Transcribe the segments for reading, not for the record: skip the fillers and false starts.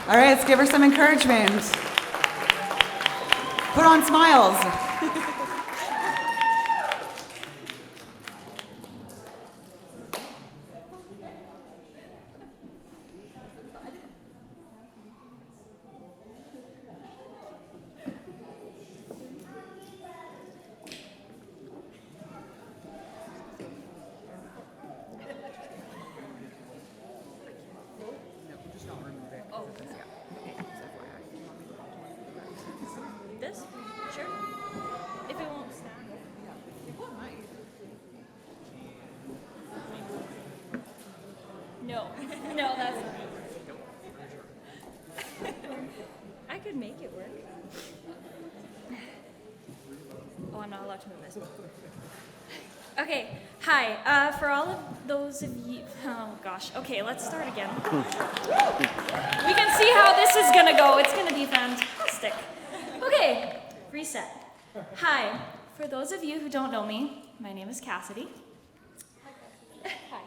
All right, let's give her some encouragement. Put on smiles. This? Sure. If it won't snap. No. No, that's not. I could make it work. Oh, I'm not allowed to move this. Okay. Hi. For all of those of you... Oh, gosh. Okay, let's start again. We can see how this is going to go. It's going to be fantastic. Okay, reset. Hi, for those of you who don't know me, my name is Cassidy. Hi.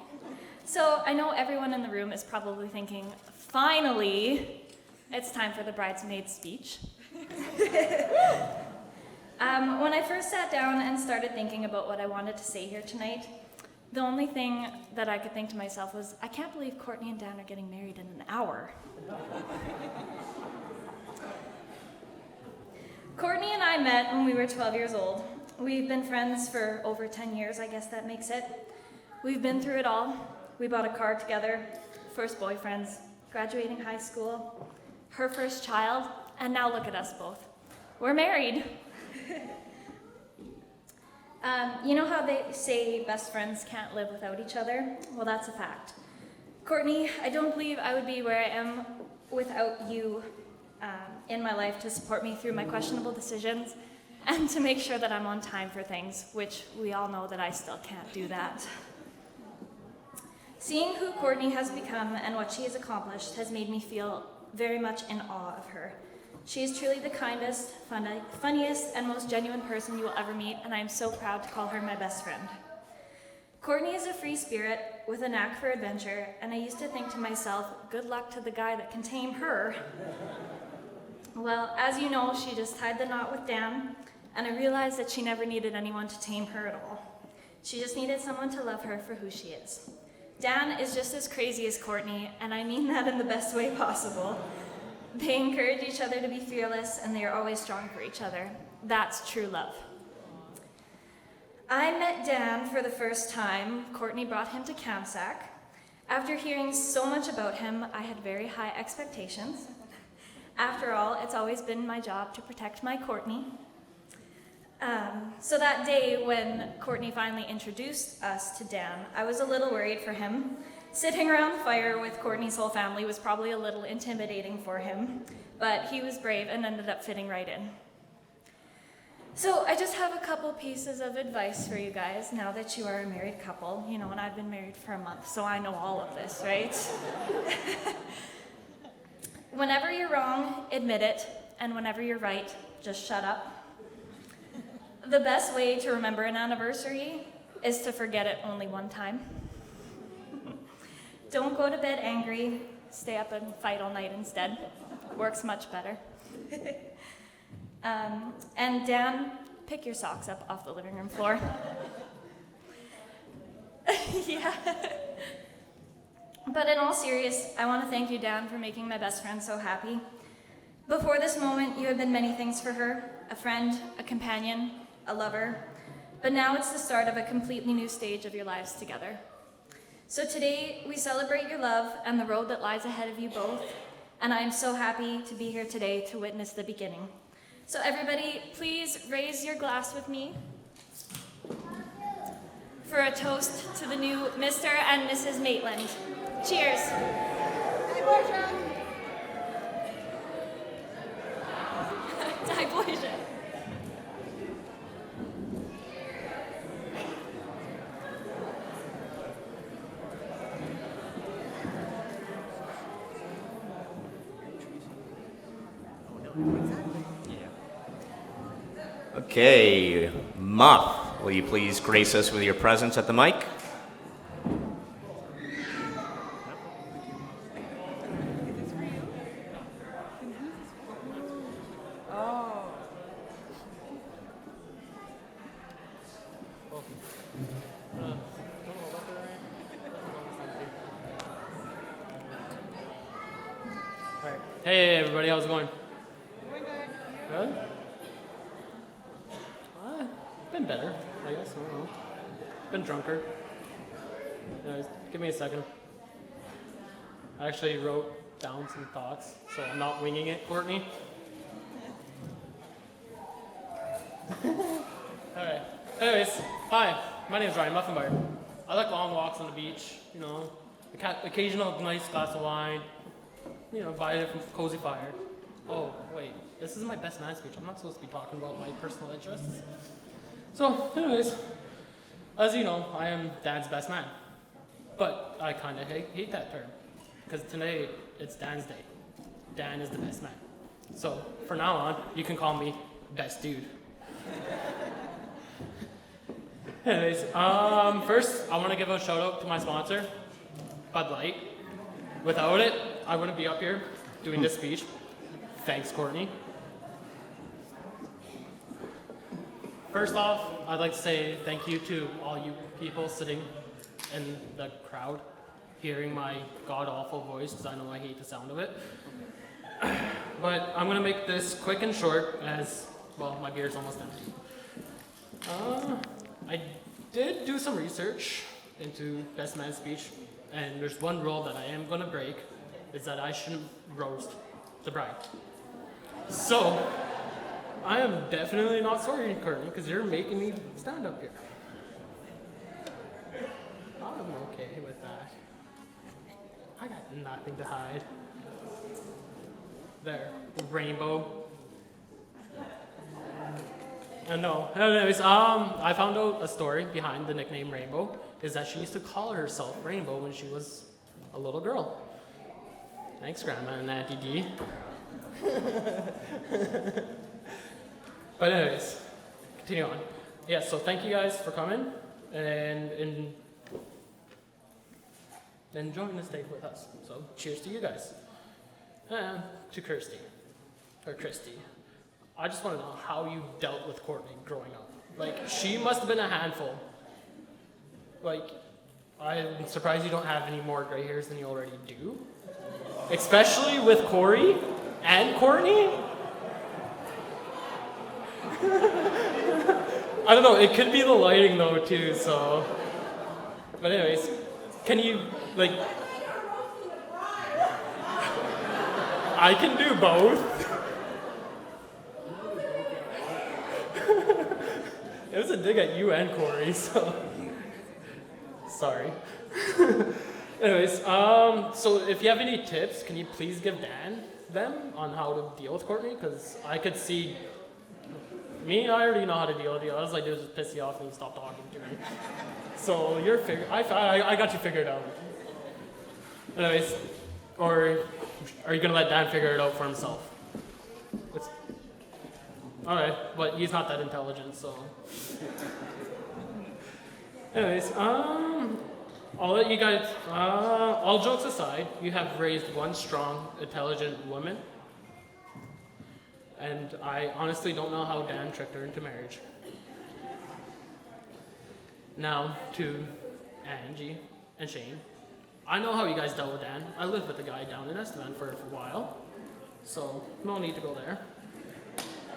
So I know everyone in the room is probably thinking, finally, it's time for the bridesmaid speech. When I first sat down and started thinking about what I wanted to say here tonight, the only thing that I could think to myself was, I can't believe Courtney and Dan are getting married in an hour. Courtney and I met when we were 12 years old. We've been friends for over 10 years, I guess that makes it. We've been through it all. We bought a car together, first boyfriends, graduating high school, her first child, and now look at us both. We're married. You know how they say best friends can't live without each other? Well, that's a fact. Courtney, I don't believe I would be where I am without you in my life to support me through my questionable decisions and to make sure that I'm on time for things, which we all know that I still can't do that. Seeing who Courtney has become and what she has accomplished has made me feel very much in awe of her. She is truly the kindest, funniest, and most genuine person you will ever meet, and I am so proud to call her my best friend. Courtney is a free spirit with a knack for adventure, and I used to think to myself, good luck to the guy that can tame her. Well, as you know, she just tied the knot with Dan, and I realized that she never needed anyone to tame her at all. She just needed someone to love her for who she is. Dan is just as crazy as Courtney, and I mean that in the best way possible. They encourage each other to be fearless, and they are always strong for each other. That's true love. I met Dan for the first time. Courtney brought him to Kamsack. After hearing so much about him, I had very high expectations. After all, it's always been my job to protect my Courtney. So that day when Courtney finally introduced us to Dan, I was a little worried for him. Sitting around the fire with Courtney's whole family was probably a little intimidating for him, but he was brave and ended up fitting right in. So I just have a couple pieces of advice for you guys now that you are a married couple, you know, and I've been married for a month, so I know all of this, right? Whenever you're wrong, admit it, and whenever you're right, just shut up. The best way to remember an anniversary is to forget it only one time. Don't go to bed angry, stay up and fight all night instead. Works much better. And Dan, pick your socks up off the living room floor. Yeah. But in all seriousness, I want to thank you, Dan, for making my best friend so happy. Before this moment, you have been many things for her: a friend, a companion, a lover. But now it's the start of a completely new stage of your lives together. So today, we celebrate your love and the road that lies ahead of you both, and I am so happy to be here today to witness the beginning. So everybody, please raise your glass with me for a toast to the new Mr. and Mrs. Maitland. Cheers. Hey, Portia. Die, Portia. Okay, Muff, will you please grace us with your presence at the mic? Hey everybody, how's it going? Good? Been better, I guess. I don't know. Been drunker. Anyways, give me a second. I actually wrote down some thoughts, so I'm not winging it, Courtney. Alright. Anyways, hi, my name's Ryan Muffinbar. I like long walks on the beach, you know, occasional nice glass of wine, you know, by a cozy fire. Oh, wait, this is my best man speech. I'm not supposed to be talking about my personal interests. So, anyways, as you know, I am Dan's best man. But I kind of hate that term, because today it's Dan's day. Dan is the best man. So, for now on, you can call me best dude. Anyways, first, I want to give a shout out to my sponsor, Bud Light. Without it, I wouldn't be up here doing this speech. Thanks, Courtney. First off, I'd like to say thank you to all you people sitting in the crowd, hearing my god-awful voice, because I know I hate the sound of it. But I'm going to make this quick and short, as, well, my beer's almost empty. I did do some research into best man speech, and there's one rule that I am going to break, is that I shouldn't roast the bride. So, I am definitely not sorry, Courtney, because you're making me stand up here. I'm okay with that. I got nothing to hide. There, rainbow. No, anyways, I found out a story behind the nickname Rainbow, is that she used to call herself Rainbow when she was a little girl. Thanks, Grandma and Auntie D. But anyways, continue on. Yeah, so thank you guys for coming and enjoying this day with us. So cheers to you guys. And to Christy. I just want to know how you dealt with Courtney growing up. Like, she must have been a handful. Like, I'm surprised you don't have any more gray hairs than you already do. Especially with Corey and Courtney. I don't know, it could be the lighting though too, so. But anyways, can you, like, I can do both. It was a dig at you and Corey, so. Sorry. Anyways, so if you have any tips, can you please give Dan them on how to deal with Courtney? Because I could see, I already know how to deal with you. All I do is just piss you off and you stop talking to me. So you're I got you figured out. Anyways, or are you gonna let Dan figure it out for himself? Alright, but he's not that intelligent, so. Anyways, I'll let you guys, all jokes aside, you have raised one strong, intelligent woman. And I honestly don't know how Dan tricked her into marriage. Now, to Angie and Shane. I know how you guys dealt with Dan. I lived with a guy down in Estevan for a while. So, no need to go there.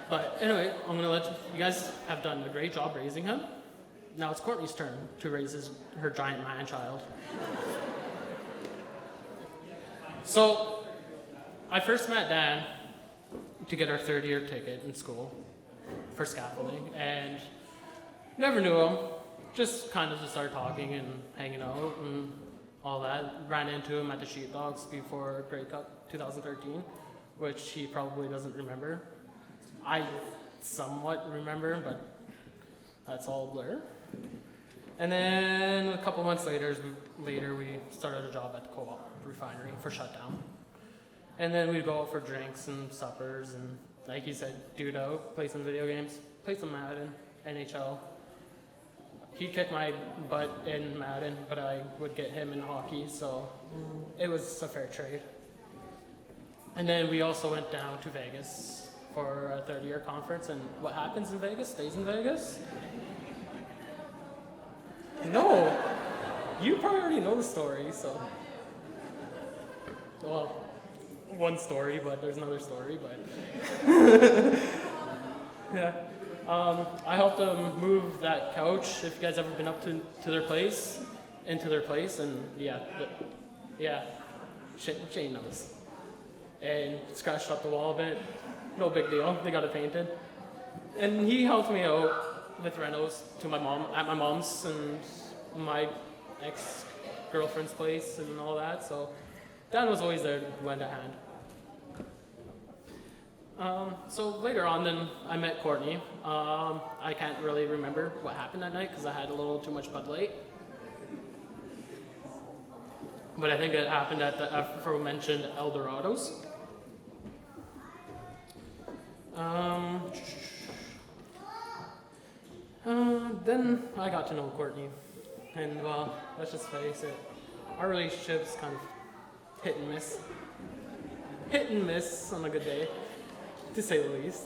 But anyway, I'm going to let you guys have done a great job raising him. Now it's Courtney's turn to raise her giant man-child. So, I first met Dan to get our third-year ticket in school for scaffolding, and never knew him. Just kind of just started talking and hanging out and all that. Ran into him at the Sheepdogs before Grey Cup 2013, which he probably doesn't remember. I somewhat remember, but that's all a blur. And then a couple months later, we started a job at the co-op refinery for shutdown. And then we'd go out for drinks and suppers and, like he said, dude out, play some video games, play some Madden, NHL. He'd kick my butt in Madden, but I would get him in hockey, so it was a fair trade. And then we also went down to Vegas for a third-year conference, and what happens in Vegas stays in Vegas. No, you probably already know the story, so. Well, one story, but there's another story, but yeah. I helped them move that couch, if you guys ever been up to their place, into their place, and Shane knows. And scratched up the wall a bit, no big deal, they got it painted. And he helped me out with renos to my mom's and my ex-girlfriend's place and all that, so Dan was always there to lend a hand. So later on then I met Courtney. I can't really remember what happened that night because I had a little too much Bud Light. But I think it happened at the aforementioned Eldorados. Then I got to know Courtney, and well, let's just face it, our relationship's kind of hit and miss. Hit and miss on a good day, to say the least.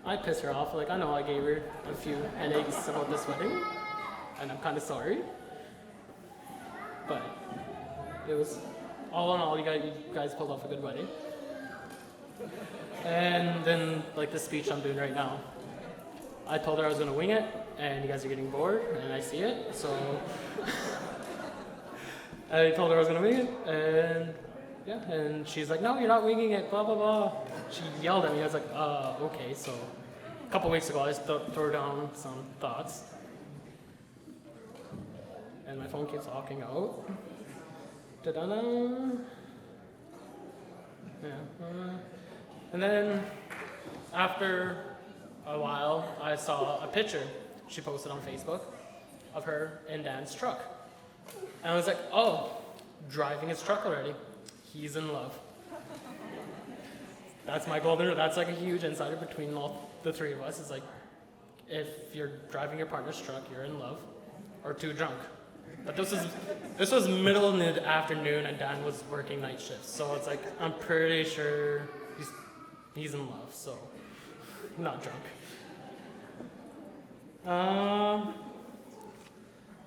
I piss her off, like I know I gave her a few headaches about this wedding, and I'm kind of sorry. But it was, all in all, you guys pulled off a good wedding. And then, like the speech I'm doing right now, I told her I was going to wing it, and you guys are getting bored, and I see it, so I told her I was going to wing it, and yeah, and she's like, no, you're not winging it, blah, blah, blah. She yelled at me. I was like, okay, so a couple weeks ago, I threw down some thoughts, and my phone keeps locking out. Da-da-da. Yeah. And then after a while, I saw a picture she posted on Facebook of her in Dan's truck. And I was like, oh, driving his truck already. He's in love. That's my golden, that's like a huge insider between all the three of us. It's like, if you're driving your partner's truck, you're in love or too drunk. But this was middle of the afternoon and Dan was working night shifts. So it's like, I'm pretty sure he's in love, so not drunk.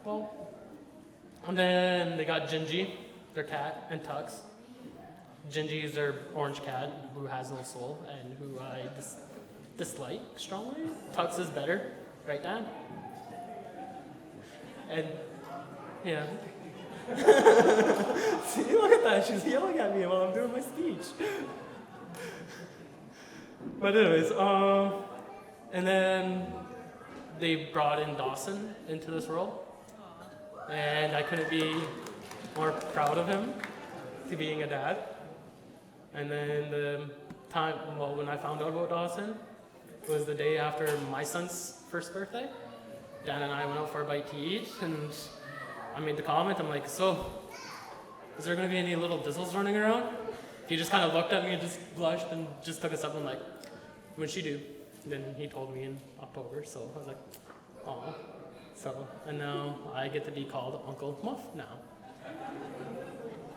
Well, and then they got Gingy, their cat, and Tux. Gingy is their orange cat who has no soul and who I dislike strongly. Tux is better, right, Dan? And yeah. See, look at that. She's yelling at me while I'm doing my speech. But anyways, and then they brought in Dawson into this role. And I couldn't be more proud of him to being a dad. And then when I found out about Dawson, it was the day after my son's first birthday. Dan and I went out for a bite to eat, and I made the comment, I'm like, so, is there going to be any little dizzles running around? He just kind of looked at me and just blushed and just took a step. I'm like, when she do? Then he told me in October, so I was like, oh. So, and now I get to be called Uncle Muff now.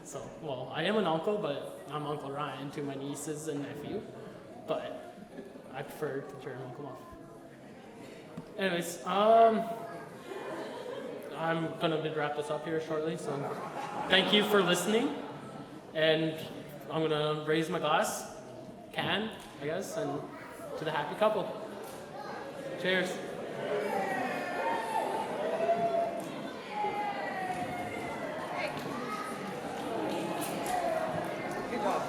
So, well, I am an uncle, but I'm Uncle Ryan to my nieces and nephew, but I prefer the term Uncle Muff. Anyways, I'm gonna wrap this up here shortly, so thank you for listening, and I'm gonna raise my glass, I guess, and to the happy couple. Cheers. Good job.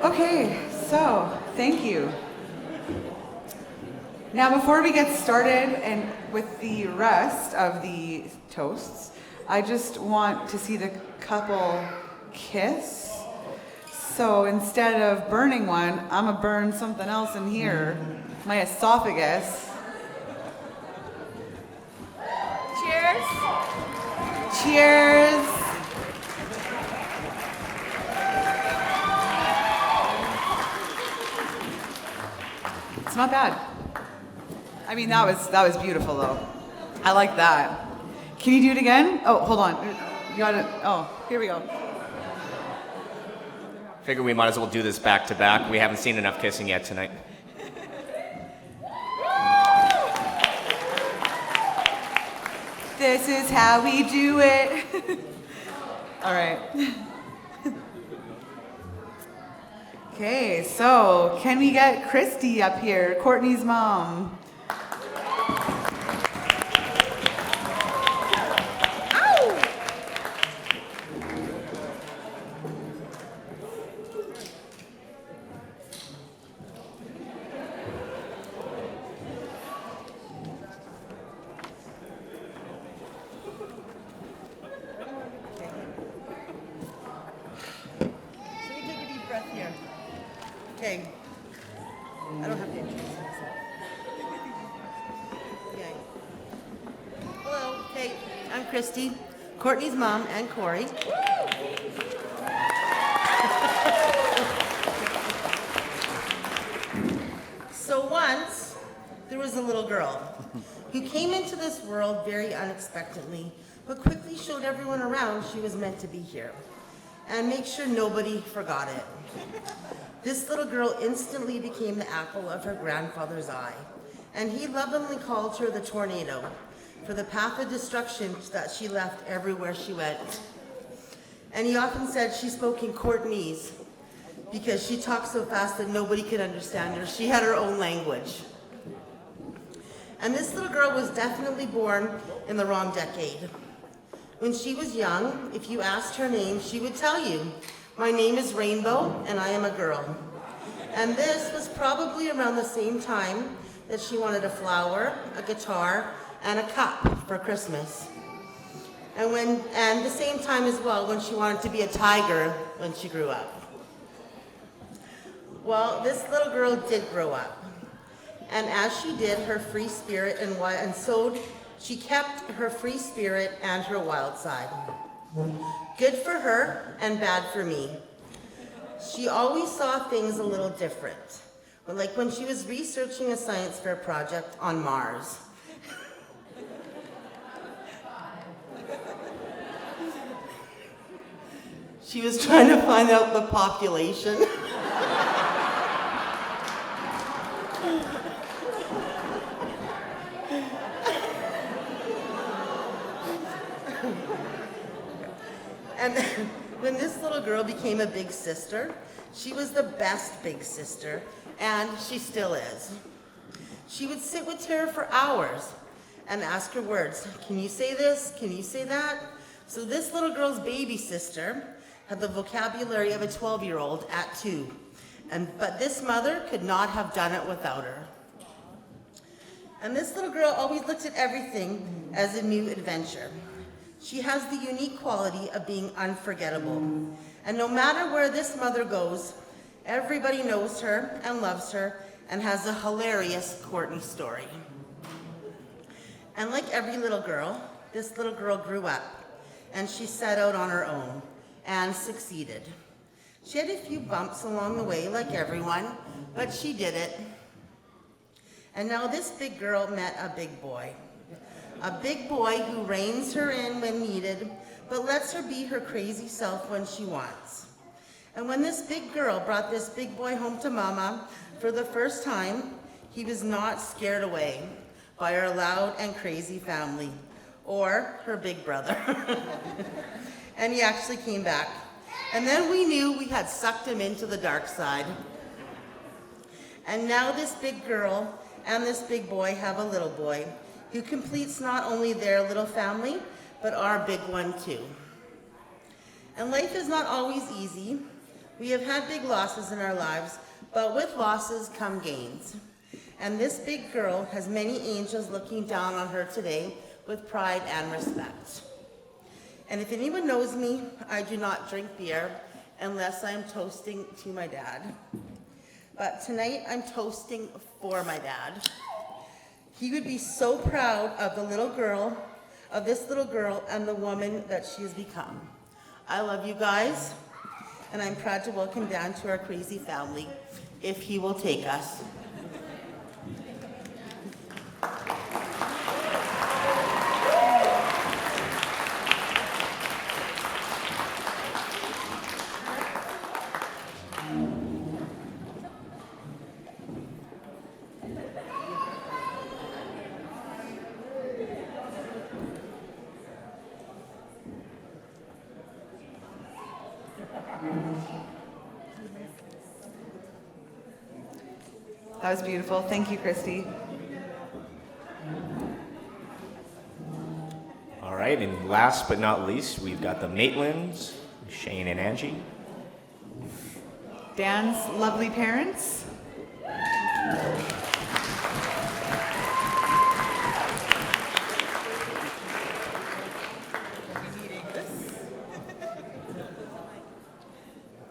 Okay, so thank you. Now, before we get started and with the rest of the toasts, I just want to see the couple kiss. So instead of burning one, I'm gonna burn something else in here, my esophagus. Cheers. Cheers. It's not bad. I mean, that was beautiful though. I like that. Can you do it again? Oh, hold on. You got it. Oh, here we go. Figure we might as well do this back to back. We haven't seen enough kissing yet tonight. This is how we do it. All right. Okay, so can we get Christy up here, Courtney's mom? Okay. I don't have to introduce myself. Okay. Hello. Okay. I'm Christy, Courtney's mom and Corey. So once there was a little girl who came into this world very unexpectedly, but quickly showed everyone around she was meant to be here and make sure nobody forgot it. This little girl instantly became the apple of her grandfather's eye, and he lovingly called her the tornado for the path of destruction that she left everywhere she went. And he often said she spoke in Courtney's because she talked so fast that nobody could understand her. She had her own language. And this little girl was definitely born in the wrong decade. When she was young, if you asked her name, she would tell you, "My name is Rainbow, and I am a girl." And this was probably around the same time that she wanted a flower, a guitar, and a cup for Christmas. And the same time as well when she wanted to be a tiger when she grew up. Well, this little girl did grow up. And as she did, her free spirit and so she kept her free spirit and her wild side. Good for her and bad for me. She always saw things a little different, like when she was researching a science fair project on Mars. She was trying to find out the population. And when this little girl became a big sister, she was the best big sister, and she still is. She would sit with Tara for hours and ask her words. Can you say this? Can you say that? So this little girl's baby sister had the vocabulary of a 12-year-old at 2, but this mother could not have done it without her. And this little girl always looked at everything as a new adventure. She has the unique quality of being unforgettable. And no matter where this mother goes, everybody knows her and loves her and has a hilarious Courtney story. And like every little girl, this little girl grew up and she set out on her own and succeeded. She had a few bumps along the way like everyone, but she did it. And now this big girl met a big boy. A big boy who reins her in when needed, but lets her be her crazy self when she wants. And when this big girl brought this big boy home to Mama for the first time, he was not scared away by her loud and crazy family, or her big brother. And he actually came back. And then we knew we had sucked him into the dark side. And now this big girl and this big boy have a little boy who completes not only their little family, but our big one too. And life is not always easy. We have had big losses in our lives, but with losses come gains. And this big girl has many angels looking down on her today with pride and respect. And if anyone knows me, I do not drink beer unless I'm toasting to my dad. But tonight I'm toasting for my dad. He would be so proud of the little girl, of this little girl and the woman that she has become. I love you guys, and I'm proud to welcome Dan to our crazy family, if he will take us. That was beautiful. Thank you, Christy. All right, and last but not least, we've got the Maitlands, Shane and Angie. Dan's lovely parents.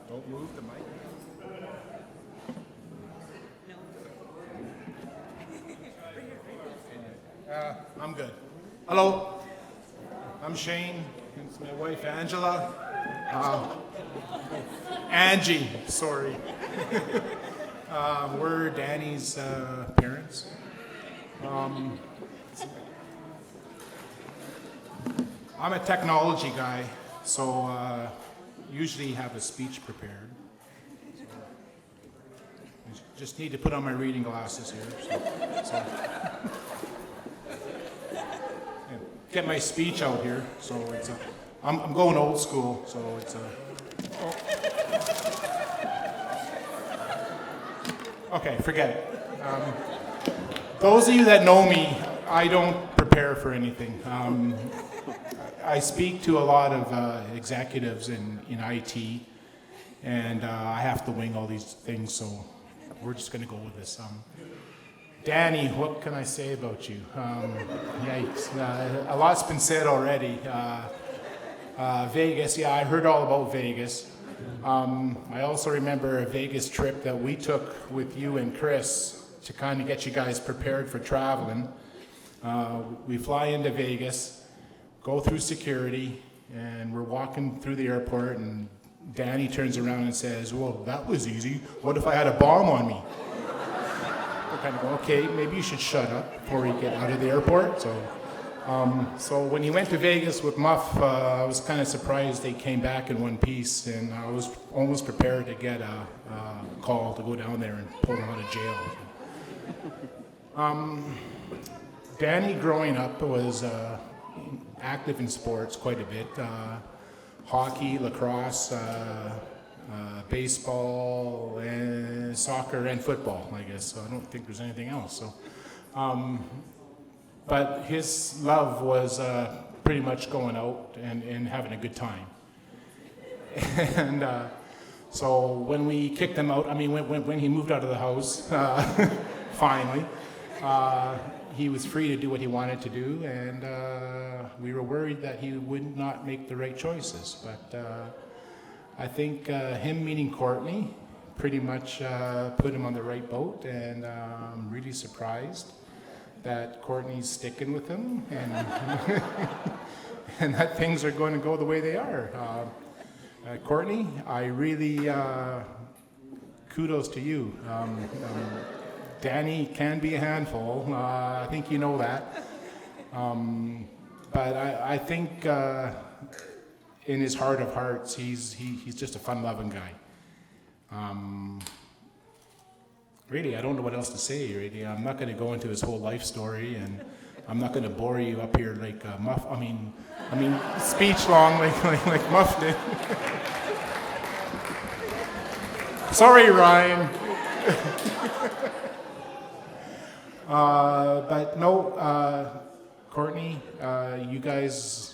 Don't move the mic. I'm good. Hello, I'm Shane. It's my wife Angela. Angie, sorry. We're Danny's parents. I'm a technology guy, so usually have a speech prepared. Just need to put on my reading glasses here. So yeah, get my speech out here. So it's I'm going old school. So it's okay, forget it. Those of you that know me, I don't prepare for anything. I speak to a lot of executives in IT, and I have to wing all these things, so we're just going to go with this. Danny, what can I say about you? Yikes. A lot's been said already. Vegas, yeah, I heard all about Vegas. I also remember a Vegas trip that we took with you and Chris to kind of get you guys prepared for traveling. We fly into Vegas, go through security, and we're walking through the airport, and Danny turns around and says, well, that was easy. What if I had a bomb on me? We're kind of going, okay, maybe you should shut up before we get out of the airport. So when he went to Vegas with Muff, I was kind of surprised they came back in one piece, and I was almost prepared to get a call to go down there and pull him out of jail. Danny, growing up, was active in sports quite a bit. Hockey, lacrosse, baseball, and soccer, and football, I guess. So I don't think there's anything else. So, but his love was pretty much going out and having a good time. And so when we kicked him out, I mean, when he moved out of the house, finally, he was free to do what he wanted to do, and we were worried that he would not make the right choices. But I think him meeting Courtney pretty much put him on the right boat, and I'm really surprised that Courtney's sticking with him, and and that things are going to go the way they are. Courtney, I really kudos to you. Danny can be a handful. I think you know that. But I think in his heart of hearts, he's just a fun-loving guy. Really, I don't know what else to say, really. I'm not going to go into his whole life story, and I'm not going to bore you up here like Muff. I mean, speech long like Muff did. Sorry, Ryan. But no, Courtney, you guys,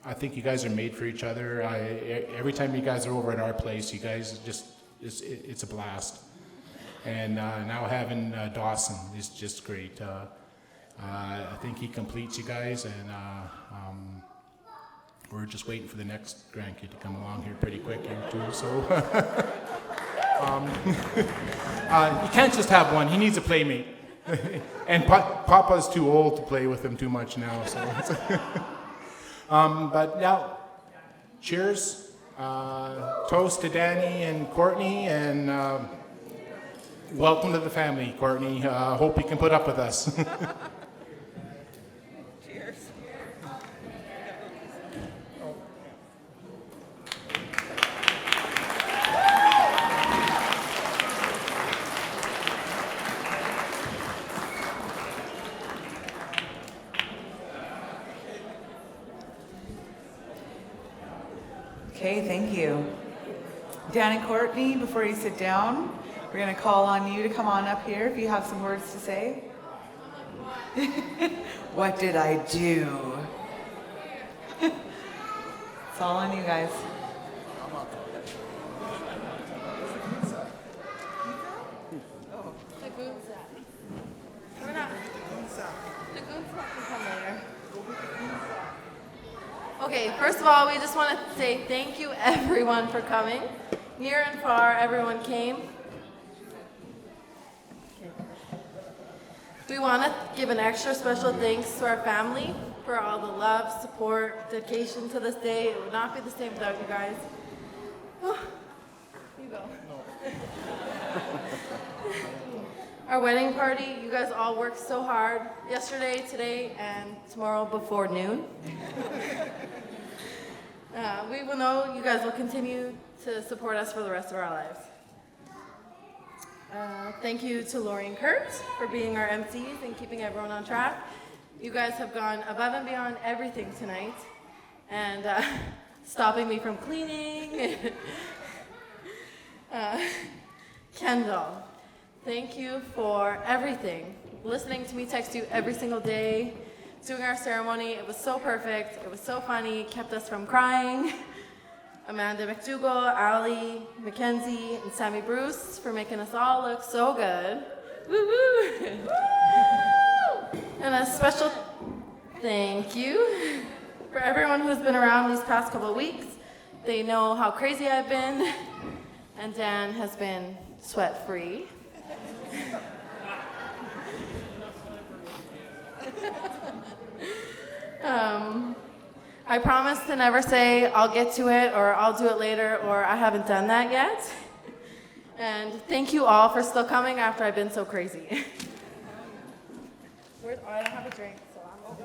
I think you guys are made for each other. Every time you guys are over at our place, you guys just, it's a blast. And now having Dawson is just great. I think he completes you guys, and we're just waiting for the next grandkid to come along here pretty quick here too. So you can't just have one. He needs a playmate. And Papa's too old to play with him too much now. So but now, cheers. Toast to Danny and Courtney, and welcome to the family, Courtney. Hope you can put up with us. Cheers. Okay, thank you. Dan and Courtney, before you sit down, we're going to call on you to come on up here if you have some words to say. What did I do? It's all on you guys. Okay, first of all, we just want to say thank you everyone for coming. Near and far, everyone came. We want to give an extra special thanks to our family for all the love, support, dedication to this day. It would not be the same without you guys. Oh, you go. Our wedding party, you guys all worked so hard yesterday, today, and tomorrow before noon. We will know you guys will continue to support us for the rest of our lives. Thank you to Lori and Kurt for being our MCs and keeping everyone on track. You guys have gone above and beyond everything tonight and stopping me from cleaning. Kendall, thank you for everything. Listening to me text you every single day. Doing our ceremony, it was so perfect. It was so funny, kept us from crying. Amanda McDougall, Ali, Mackenzie, and Sammy Bruce for making us all look so good. Woo-woo! And a special thank you for everyone who's been around these past couple of weeks. They know how crazy I've been, and Dan has been sweat-free. I promise to never say I'll get to it or I'll do it later or I haven't done that yet. And thank you all for still coming after I've been so crazy. I don't have a drink, so I'm okay.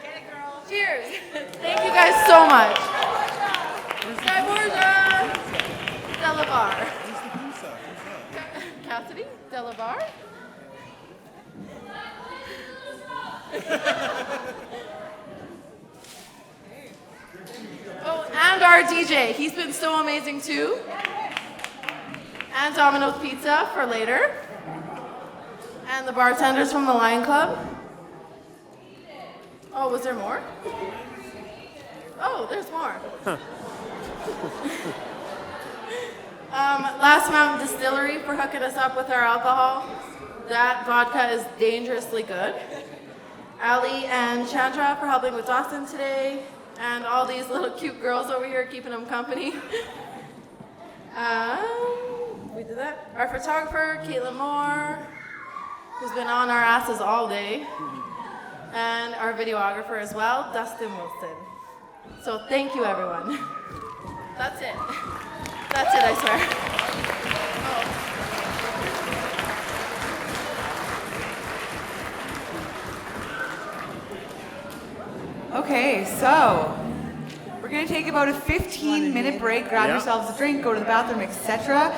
Get it, girl. Cheers. Thank you guys so much. Sky Borgia. Delavar. Cassidy? Delavar? Oh, and our DJ. He's been so amazing too. And Domino's Pizza for later. And the bartenders from the Lion Club. Oh, was there more? Oh, there's more. Last Mountain Distillery for hooking us up with our alcohol. That vodka is dangerously good. Ali and Chandra for helping with Dawson today. And all these little cute girls over here keeping them company. We did that. Our photographer, Caitlin Moore, who's been on our asses all day. And our videographer as well, Dustin Wilson. So thank you, everyone. That's it. That's it, I swear. Okay, so we're going to take about a 15-minute break, grab yourselves a drink, go to the bathroom, etc.